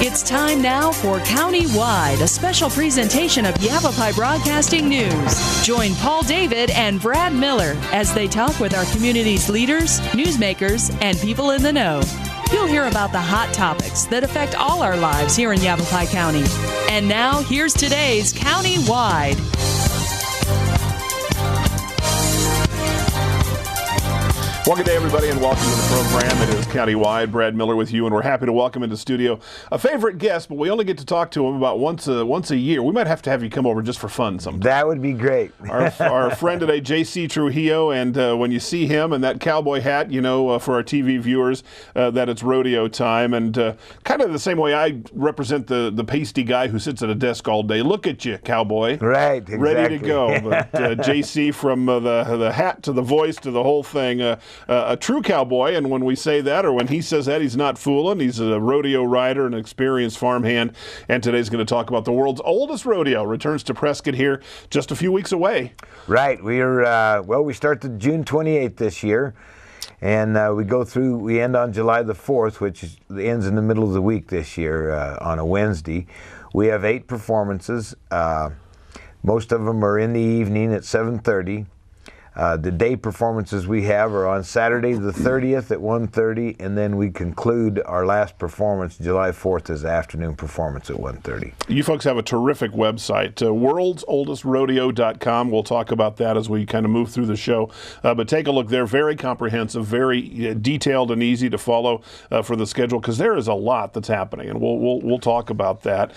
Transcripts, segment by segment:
It's time now for County-Wide, a special presentation of Yavapai Broadcasting News. Join Paul David and Brad Miller as they talk with our community's leaders, newsmakers, and people in the know. You'll hear about the hot topics that affect all our lives here in Yavapai County. And now, here's today's County-Wide. Well, good day, everybody, and welcome to the program. It is County-Wide. Brad Miller with you, and we're happy to welcome into studio a favorite guest, but we only get to talk to him about once a year. We might have to have you come over just for fun sometime. That would be great. Our friend today, J.C. Trujillo, and when you see him and that cowboy hat, you know, for our TV viewers, that it's rodeo time, and kind of the same way I represent the pasty guy who sits at a desk all day. Look at you, cowboy. Right, exactly. Ready to go. But J.C., from the hat to the voice to the whole thing, a true cowboy, and when we say that, or when he says that, he's not fooling. He's a rodeo rider, an experienced farmhand, and today's going to talk about the world's oldest rodeo. Returns to Prescott here just a few weeks away. Right. We start the June 28th this year, and we end on July the 4th, which ends in the middle of the week this year on a Wednesday. We have 8 performances. Most of them are in the evening at 7:30. The day performances we have are on Saturday the 30th at 1:30, and then we conclude our last performance, July 4th, as afternoon performance at 1:30. You folks have a terrific website, worldsoldestrodeo.com. We'll talk about that as we kind of move through the show. But take a look there. Very comprehensive, very detailed and easy to follow for the schedule, because there is a lot that's happening, and we'll talk about that.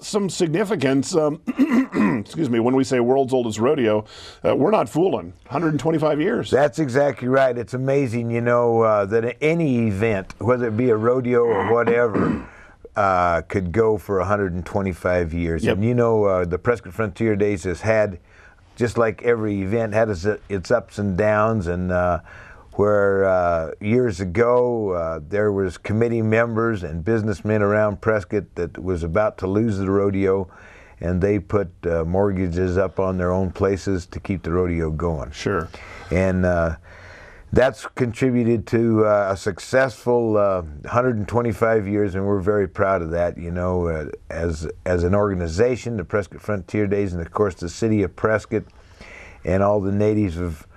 Some significance, excuse me, when we say world's oldest rodeo, we're not fooling. 125 years. That's exactly right. It's amazing, you know, that any event, whether it be a rodeo or whatever, could go for 125 years. Yep. And you know, the Prescott Frontier Days has had, just like every event, had its ups and downs, and where years ago there was committee members and businessmen around Prescott that was about to lose the rodeo, and they put mortgages up on their own places to keep the rodeo going. Sure. And that's contributed to a successful 125 years, and we're very proud of that. You know, as an organization, the Prescott Frontier Days, and of course the city of Prescott and all the natives of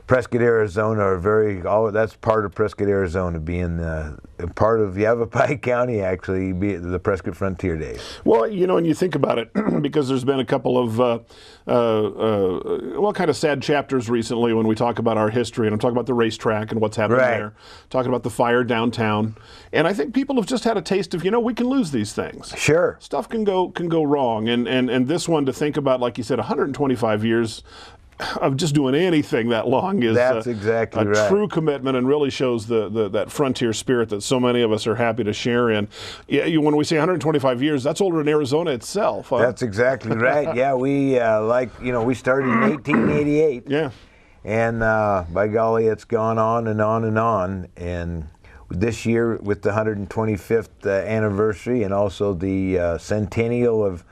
Prescott, Arizona are that's part of Prescott, Arizona, being part of Yavapai County, actually, the Prescott Frontier Days. Well, you know, and you think about it, because there's been a couple of, kind of sad chapters recently when we talk about our history, and I'm talking about the racetrack and what's happened there, talking about the fire downtown, and I think people have just had a taste of, you know, we can lose these things. Sure. Stuff can go wrong, and this one, to think about, like you said, 125 years of just doing anything that long is exactly a true commitment, and really shows that frontier spirit that so many of us are happy to share in. Yeah, when we say 125 years, that's older than Arizona itself. Huh? That's exactly right. Yeah, we we started in 1888. Yeah, and by golly, it's gone on and on and on. And this year, with the 125th anniversary and also the centennial of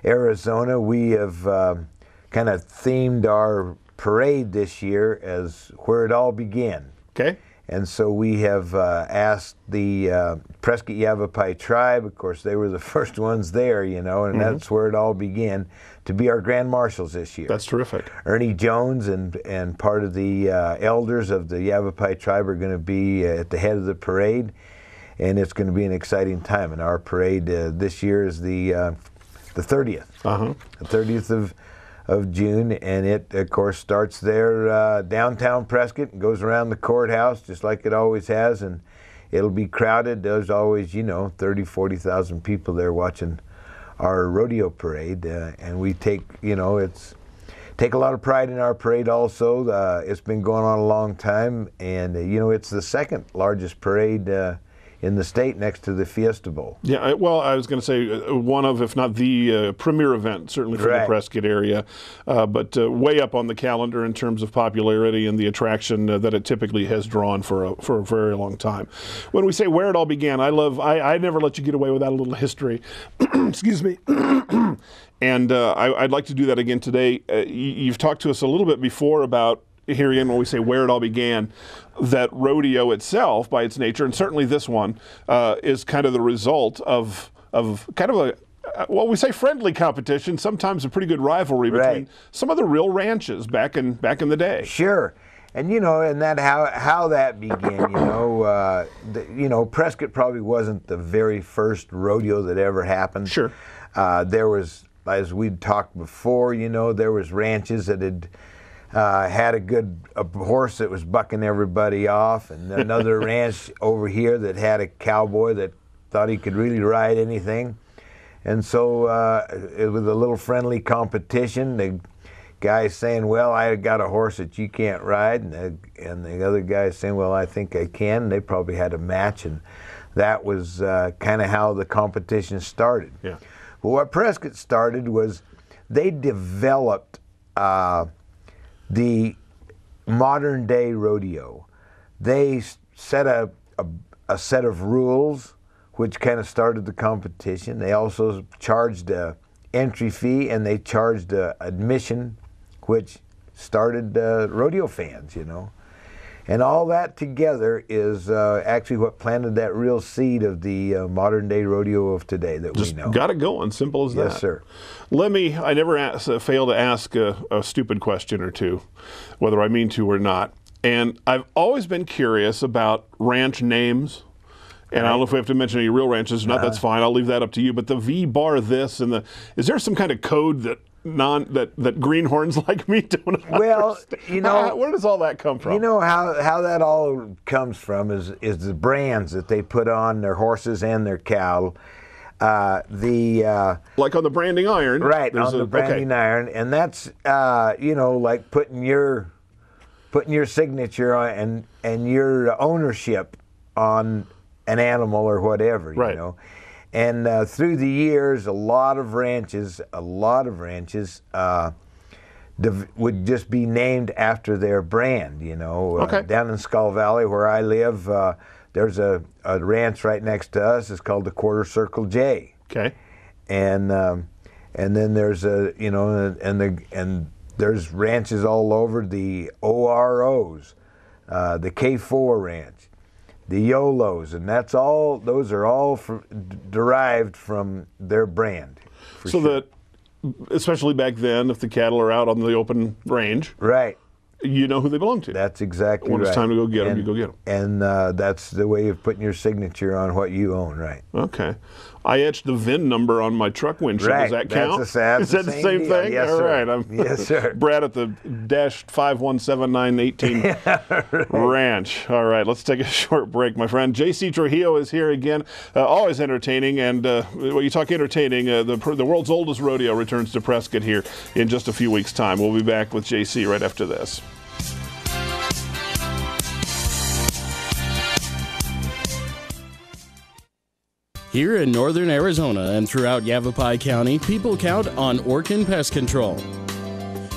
Arizona, we have kind of themed our parade this year as where it all began. Okay. And so we have asked the Prescott Yavapai tribe, of course they were the first ones there, you know, and that's where it all began, to be our grand marshals this year. That's terrific. Ernie Jones and part of the elders of the Yavapai tribe are going to be at the head of the parade, and it's going to be an exciting time. And our parade this year is the 30th, the 30th of June, and it, of course, starts there downtown Prescott and goes around the courthouse just like it always has, and it'll be crowded. There's always, 30,000-40,000 people there watching our rodeo parade, and we take a lot of pride in our parade also. It's been going on a long time, and it's the second largest parade in the state, next to the Fiesta Bowl. Yeah, well, I was going to say one of, if not the premier event, certainly for the Prescott area, but way up on the calendar in terms of popularity and the attraction that it typically has drawn for a very long time. When we say where it all began, I never let you get away without a little history. Excuse me. And I'd like to do that again today. You've talked to us a little bit before about here again when we say where it all began, that rodeo itself, by its nature, and certainly this one, is kind of the result of kind of a, well, we say friendly competition, sometimes a pretty good rivalry between some of the real ranches back in the day. Sure. And and that how that began, Prescott probably wasn't the very first rodeo that ever happened. Sure. There was, as we'd talked before, there was ranches that had had a horse that was bucking everybody off, and another ranch over here that had a cowboy that thought he could really ride anything. And so it was a little friendly competition. The guy saying, well, I got a horse that you can't ride, and the other guy saying, well, I think I can. They probably had a match, and that was kind of how the competition started. Yeah. But what Prescott started was they developed the modern day rodeo. They set a set of rules which kind of started the competition. They also charged an entry fee, and they charged admission, which started rodeo fans, And all that together is actually what planted that real seed of the modern day rodeo of today that we know. Got it going, simple as that. Yes, sir. I never fail to ask a stupid question or two, whether I mean to or not. And I've always been curious about ranch names. And I don't know if we have to mention any real ranches or not. That's fine. I'll leave that up to you. But the V-bar this and is there some kind of code that greenhorns like me don't understand? Well, where does all that come from? You know how that all comes from is the brands that they put on their horses and their cattle. Like on the branding iron. Right, on the branding iron. And that's, like putting your signature on and your ownership on an animal or whatever, you know. And through the years, a lot of ranches would just be named after their brand, Down in Skull Valley, where I live, there's a ranch right next to us. It's called the Quarter Circle J. Okay. And then there's and there's ranches all over, the OROs, the K4 Ranch, the YOLOs, and those are all derived from their brand. So that, especially back then, if the cattle are out on the open range, right, you know who they belong to. That's exactly when right. It's time to go get them, you go get them. And that's the way of putting your signature on what you own, right? Okay. I etched the VIN number on my truck windshield. Right. Does that count? Is that the same thing? Yes, all sir. Right. Yes, sir. Brad at the -517918 Ranch. All right, let's take a short break, my friend. J.C. Trujillo is here again. Always entertaining, and when you talk entertaining, the world's oldest rodeo returns to Prescott here in just a few weeks' time. We'll be back with J.C. right after this. Here in northern Arizona and throughout Yavapai County, people count on Orkin Pest Control.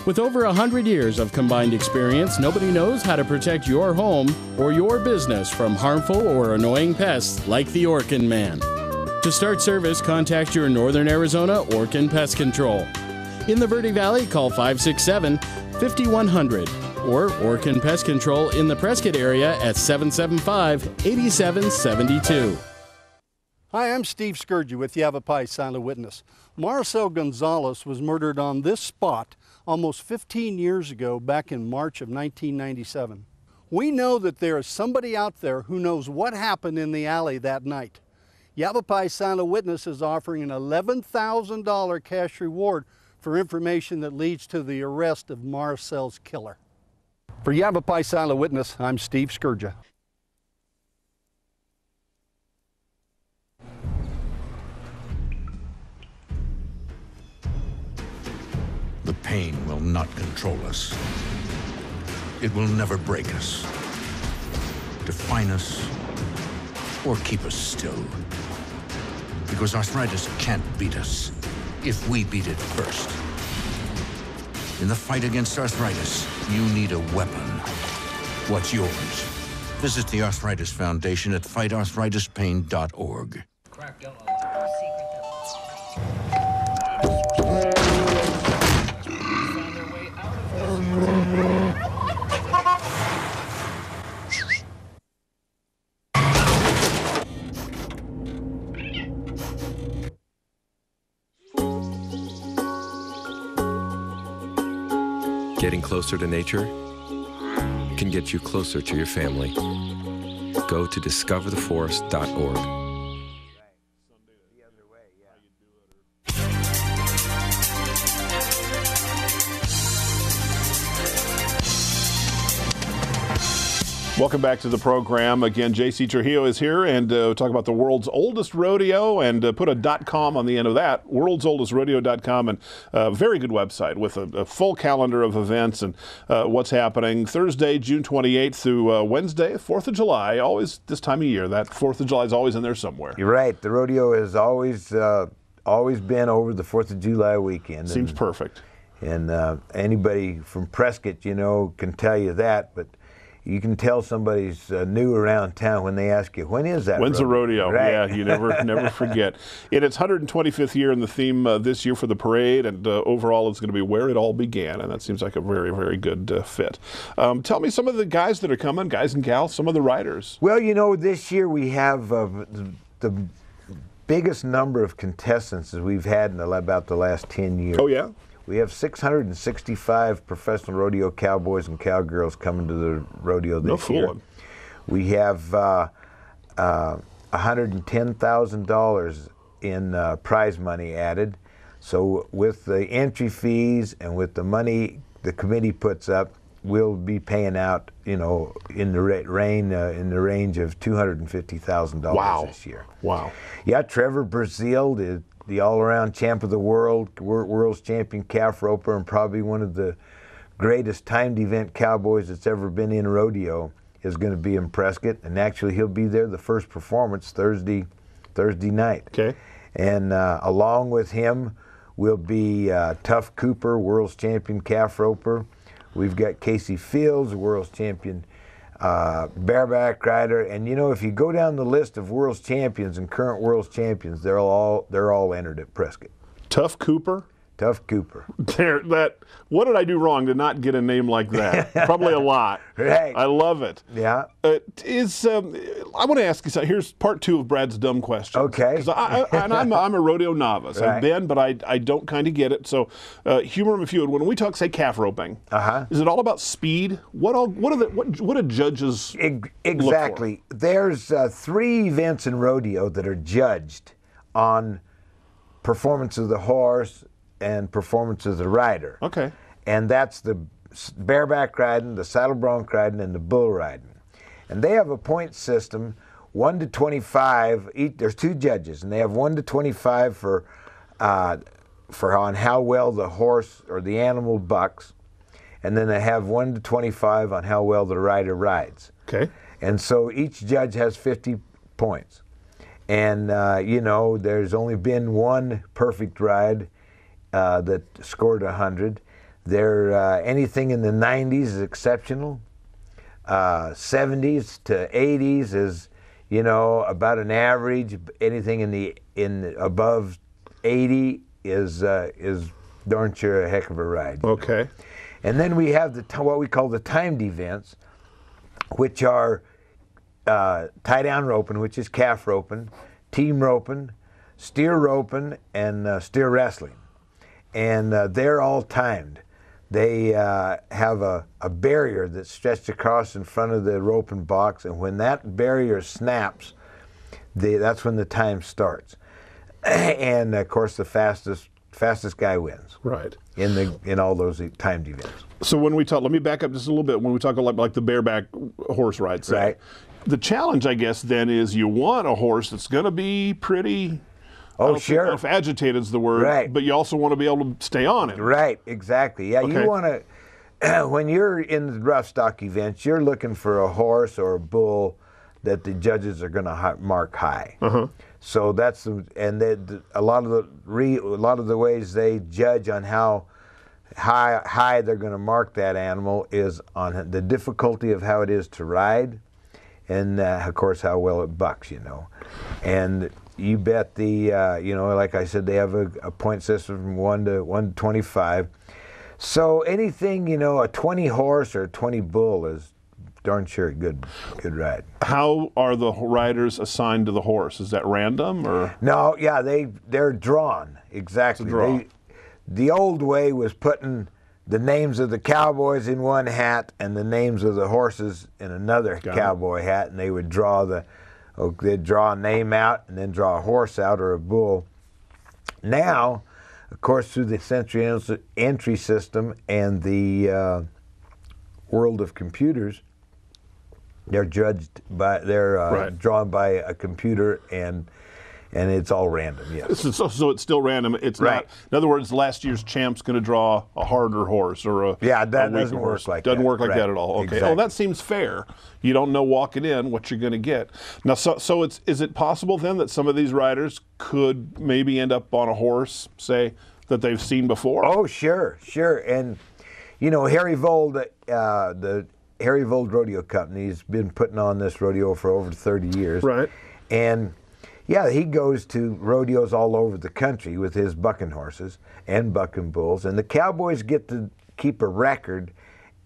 With over 100 years of combined experience, nobody knows how to protect your home or your business from harmful or annoying pests like the Orkin Man. To start service, contact your northern Arizona Orkin Pest Control. In the Verde Valley, call 567-5100 or Orkin Pest Control in the Prescott area at 775-8772. Hi, I'm Steve Scourge with Yavapai Silent Witness. Marcel Gonzalez was murdered on this spot almost 15 years ago, back in March of 1997. We know that there is somebody out there who knows what happened in the alley that night. Yavapai Silent Witness is offering an $11,000 cash reward for information that leads to the arrest of Marcel's killer. For Yavapai Silent Witness, I'm Steve Scourge. The pain will not control us. It will never break us, define us, or keep us still. Because arthritis can't beat us if we beat it first. In the fight against arthritis, you need a weapon. What's yours? Visit the Arthritis Foundation at fightarthritispain.org. Getting closer to nature can get you closer to your family. Go to discovertheforest.org. Welcome back to the program. Again, J.C. Trujillo is here, and talk about the world's oldest rodeo, and put a .com on the end of that, worldsoldestrodeo.com, and a very good website with a full calendar of events and what's happening Thursday, June 28th through Wednesday, 4th of July, always this time of year. That 4th of July is always in there somewhere. You're right. The rodeo has always been over the 4th of July weekend. Seems perfect. And anybody from Prescott, can tell you that, but you can tell somebody's new around town when they ask you, when is that When's rodeo? the rodeo? Right. Yeah, you never forget. In its 125th year, and the theme this year for the parade, and overall is going to be where it all began, and that seems like a very, very good fit. Tell me some of the guys that are coming, guys and gals, some of the riders. Well, this year we have the biggest number of contestants that we've had in about the last 10 years. Oh, yeah? We have 665 professional rodeo cowboys and cowgirls coming to the rodeo this year. No fooling. We have $110,000 in prize money added. So with the entry fees and with the money the committee puts up, we'll be paying out, in the range of $250,000 this year. Wow. Yeah, Trevor Brazil, the all-around champ of the world's champion calf roper, and probably one of the greatest timed event cowboys that's ever been in rodeo, is going to be in Prescott. And actually, he'll be there the first performance Thursday night. Okay. And along with him will be Tough Cooper, world's champion calf roper. We've got Casey Fields, world's champion bareback rider, and if you go down the list of world's champions and current world's champions, they're all entered at Prescott. Tough Cooper? Tough Cooper. What did I do wrong to not get a name like that? Probably a lot. Right. I love it. Yeah. I want to ask you something. Here's part 2 of Brad's dumb question. Okay. Because I'm a rodeo novice. Right. I've been, but I don't kind of get it. So humor me if you would. When we talk, say, calf roping, is it all about speed? What do judges exactly? Look for? There's 3 events in rodeo that are judged on performance of the horse and performance of the rider. Okay. And that's the bareback riding, the saddle bronc riding, and the bull riding. And they have a point system, 1 to 25. There's 2 judges, and they have 1 to 25 for on how well the horse or the animal bucks, and then they have 1 to 25 on how well the rider rides. Okay. And so each judge has 50 points. And there's only been one perfect ride that scored 100. Anything in the 90s is exceptional. 70s to 80s is, about an average. Anything in above 80 is darn sure a heck of a ride. Okay. And then we have what we call the timed events, which are tie down roping, which is calf roping, team roping, steer roping, and steer wrestling. And they're all timed. They have a barrier that's stretched across in front of the roping box, and when that barrier snaps, that's when the time starts. And of course, the fastest guy wins. Right. In all those timed events. So when we talk, let me back up just a little bit. When we talk like the bareback horse ride, say, right. The challenge, I guess, then is you want a horse that's going to be pretty. Oh, sure. I don't know if agitated is the word, right. But you also want to be able to stay on it. Right, exactly. Yeah, okay. You want to, when you're in the rough stock events, you're looking for a horse or a bull that the judges are going to mark high. Uh-huh. So that's a lot of the ways they judge on how high they're going to mark that animal is on the difficulty of how it is to ride, and of course how well it bucks. And you bet like I said, they have a point system from 1 to 25. So anything, a 20 horse or a 20 bull is darn sure a good ride. How are the riders assigned to the horse? Is that random or? No, yeah, they're drawn. Exactly. It's a draw. The old way was putting the names of the cowboys in one hat and the names of the horses in another cowboy hat, and they would they'd draw a name out and then draw a horse out or a bull. Now, of course, through the century entry system and the world of computers, they're judged by, drawn by a computer, and it's all random, yes. So it's still random. It's right. not. In other words, last year's champ's going to draw a harder horse or a that doesn't horse. work like that. Doesn't work like that at all. Okay. Exactly. Oh, that seems fair. You don't know walking in what you're going to get. Now, so is it possible then that some of these riders could maybe end up on a horse, say, that they've seen before? Oh, sure. And you know, Harry Vold, the Harry Vold Rodeo Company, has been putting on this rodeo for over 30 years. Right. And yeah, he goes to rodeos all over the country with his bucking horses and bucking bulls, and the cowboys get to keep a record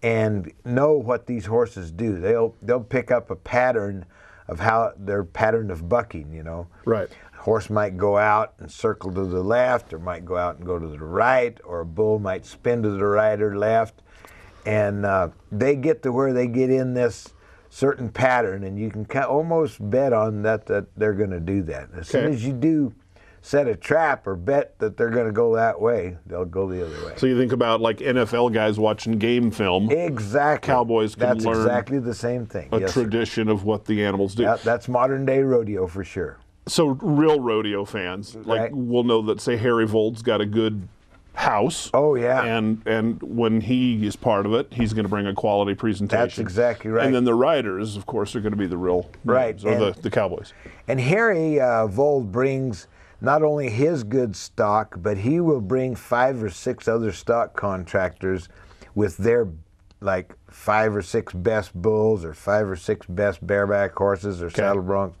and know what these horses do. They'll pick up a pattern of how their pattern of bucking, you know. Right. A horse might go out and circle to the left, or might go out and go to the right, or a bull might spin to the right or left, and they get to where they get in this certain pattern, and you can almost bet on that they're going to do that. As soon as you do set a trap or bet that they're going to go that way, they'll go the other way. So you think about like NFL guys watching game film. Exactly. Cowboys can That's learn exactly the same thing. a tradition of what the animals do. That's modern day rodeo for sure. So real rodeo fans will know that, say, Harry Vold's got a good house. Oh, yeah. And when he is part of it, he's going to bring a quality presentation. That's exactly right. And then the riders, of course, are going to be the real names, or the cowboys. And Harry Vold brings not only his good stock, but he will bring 5 or 6 other stock contractors with their like 5 or 6 best bulls or 5 or 6 best bareback horses or saddle broncs.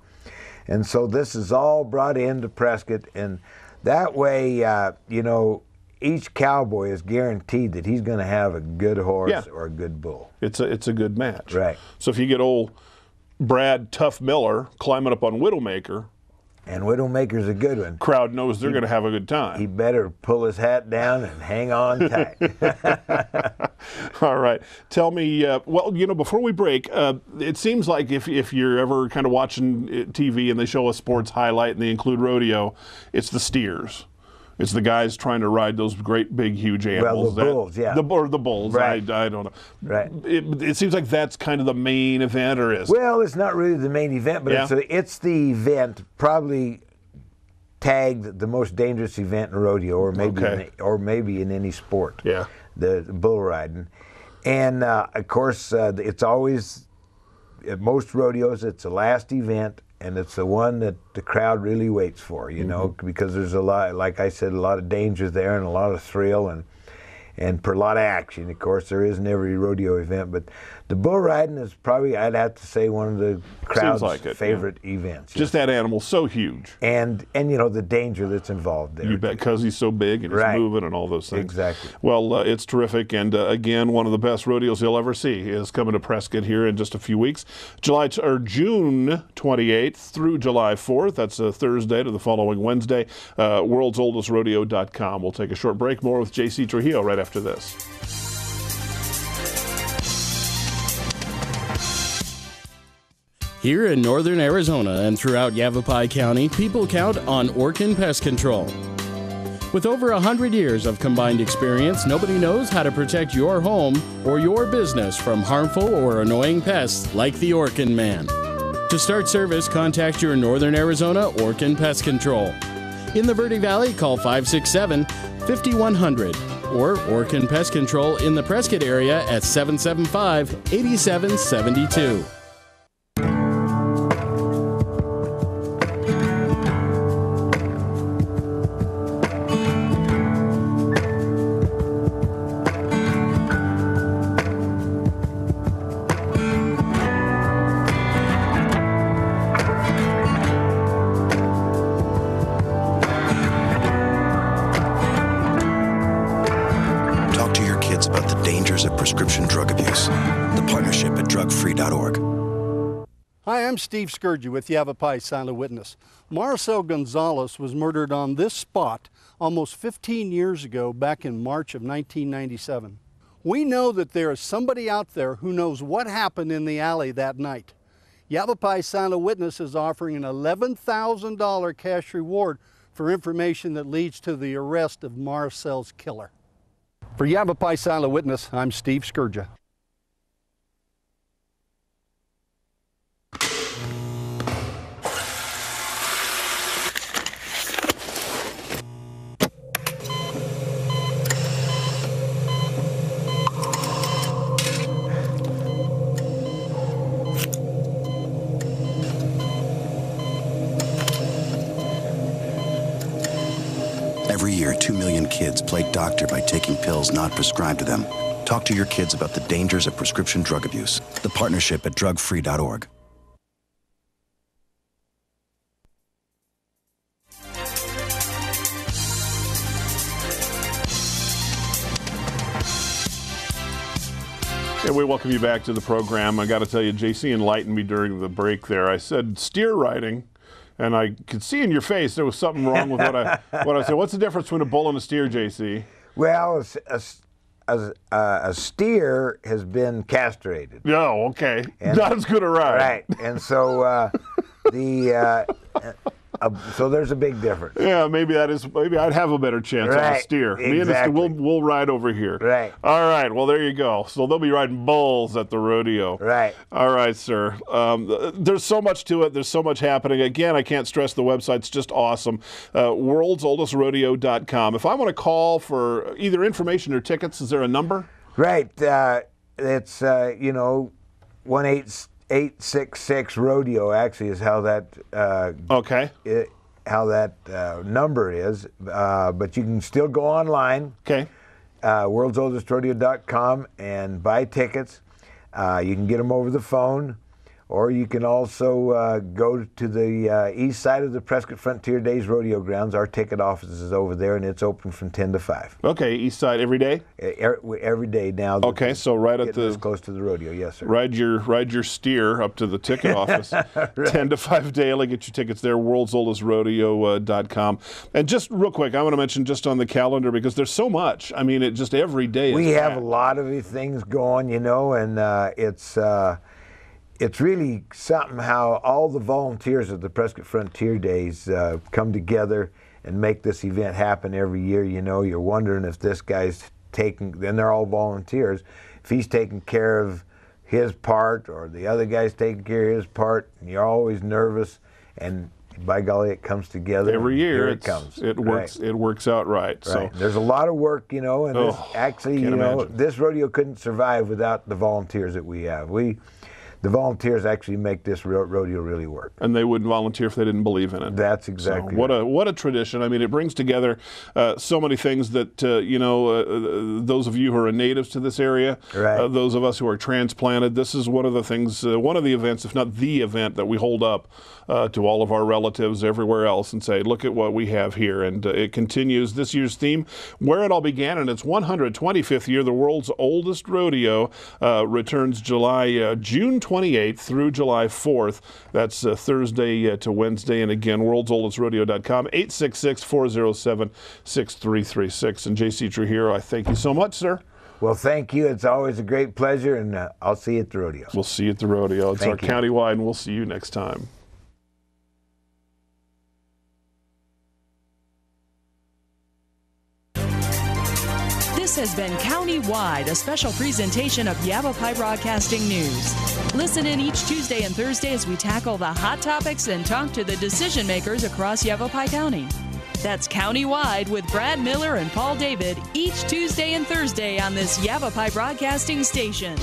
And so this is all brought into Prescott, and that way, you know, each cowboy is guaranteed that he's going to have a good horse or a good bull. It's a good match. Right. So if you get old Brad Tough Miller climbing up on Widowmaker, and Widowmaker's a good one. Crowd knows they're going to have a good time. He better pull his hat down and hang on tight. All right. Tell me, well, you know, before we break, it seems like if you're ever kind of watching TV and they show a sports highlight and they include rodeo, it's the steers. It's the guys trying to ride those great, big, huge animals. Well, the bulls, yeah. Or the bulls. Right. I don't know. Right. It seems like that's kind of the main event, or is? Well, it's not really the main event, but it's the event probably tagged the most dangerous event in rodeo, or maybe in any sport. Yeah. The bull riding, and of course it's always at most rodeos it's the last event. And it's the one that the crowd really waits for, you know, because there's a lot, like I said, a lot of danger there and a lot of thrill and a lot of action. Of course, there is in every rodeo event, but the bull riding is probably, I'd have to say, one of the crowd's favorite events. Just that animal's so huge. And you know, the danger that's involved there. You bet, because he's so big and he's moving and all those things. Exactly. Well, it's terrific, and again, one of the best rodeos you'll ever see is coming to Prescott here in just a few weeks. June 28th through July 4th. That's a Thursday to the following Wednesday. WorldsOldestRodeo.com. We'll take a short break. More with J.C. Trujillo right after this. Here in northern Arizona and throughout Yavapai County, people count on Orkin Pest Control. With over 100 years of combined experience, nobody knows how to protect your home or your business from harmful or annoying pests like the Orkin Man. To start service, contact your Northern Arizona Orkin Pest Control. In the Verde Valley, call 567-5100 or Orkin Pest Control in the Prescott area at 775-8772. About the dangers of prescription drug abuse. The partnership at drugfree.org. Hi, I'm Steve Scourgy with Yavapai Silent Witness. Marcel Gonzalez was murdered on this spot almost 15 years ago, back in March of 1997. We know that there is somebody out there who knows what happened in the alley that night. Yavapai Silent Witness is offering an $11,000 cash reward for information that leads to the arrest of Marcel's killer. For Yavapai Silent Witness, I'm Steve Scourgia. Every year, 2 million kids play doctor by taking pills not prescribed to them. Talk to your kids about the dangers of prescription drug abuse. The partnership at drugfree.org. And we welcome you back to the program. I got to tell you, JC enlightened me during the break there. I said steer riding, and I could see in your face there was something wrong with what I said. What's the difference between a bull and a steer, JC? Well, a steer has been castrated. Oh, okay. And, not as good a ride. Right. And so so there's a big difference. Yeah, maybe I'd have a better chance on a steer. Exactly. Me and we'll ride over here. Right. All right. Well, there you go. So they'll be riding bulls at the rodeo. Right. All right, sir. There's so much to it. There's so much happening. Again, I can't stress the website's just awesome. WorldsOldestRodeo.com. If I want to call for either information or tickets, is there a number? Right. It's 1-866 Rodeo actually is how that number is, but you can still go online. Okay. WorldsOldestRodeo.com and buy tickets. You can get them over the phone, or you can also go to the east side of the Prescott Frontier Days Rodeo Grounds. Our ticket office is over there, and it's open from 10 to 5. Okay, east side every day? Every day now. Okay, so right at the close to the rodeo, yes, sir. Ride your steer up to the ticket office, right. 10 to 5 daily. Get your tickets there, WorldsOldestRodeo.com. And just real quick, I want to mention just on the calendar, because there's so much. I mean, it just every day is we have packed. A lot of things going, and it's really something how all the volunteers at the Prescott Frontier Days come together and make this event happen every year. You're wondering if this guy's then they're all volunteers, if he's taking care of his part or the other guy's taking care of his part, and you're always nervous, and by golly, it comes together. Every year it comes. It works. Right. It works out right. So there's a lot of work, and this, actually, imagine. This rodeo couldn't survive without the volunteers that we have. The volunteers actually make this rodeo really work. And they wouldn't volunteer if they didn't believe in it. That's exactly so what a tradition. I mean, it brings together so many things that, those of you who are natives to this area, right. Those of us who are transplanted, this is one of the things, one of the events, if not the event, that we hold up to all of our relatives everywhere else and say, look at what we have here. And it continues. This year's theme, where it all began in its 125th year, the world's oldest rodeo, returns June 28th through July 4th. That's Thursday to Wednesday. And again, WorldsOldestRodeo.com, 866-407-6336. And JC Trujillo, I thank you so much, sir. Well, thank you. It's always a great pleasure, and I'll see you at the rodeo. We'll see you at the rodeo. It's our countywide, and we'll see you next time. This has been Countywide, a special presentation of Yavapai Broadcasting News. Listen in each Tuesday and Thursday as we tackle the hot topics and talk to the decision makers across Yavapai County. That's Countywide with Brad Miller and Paul David each Tuesday and Thursday on this Yavapai Broadcasting station.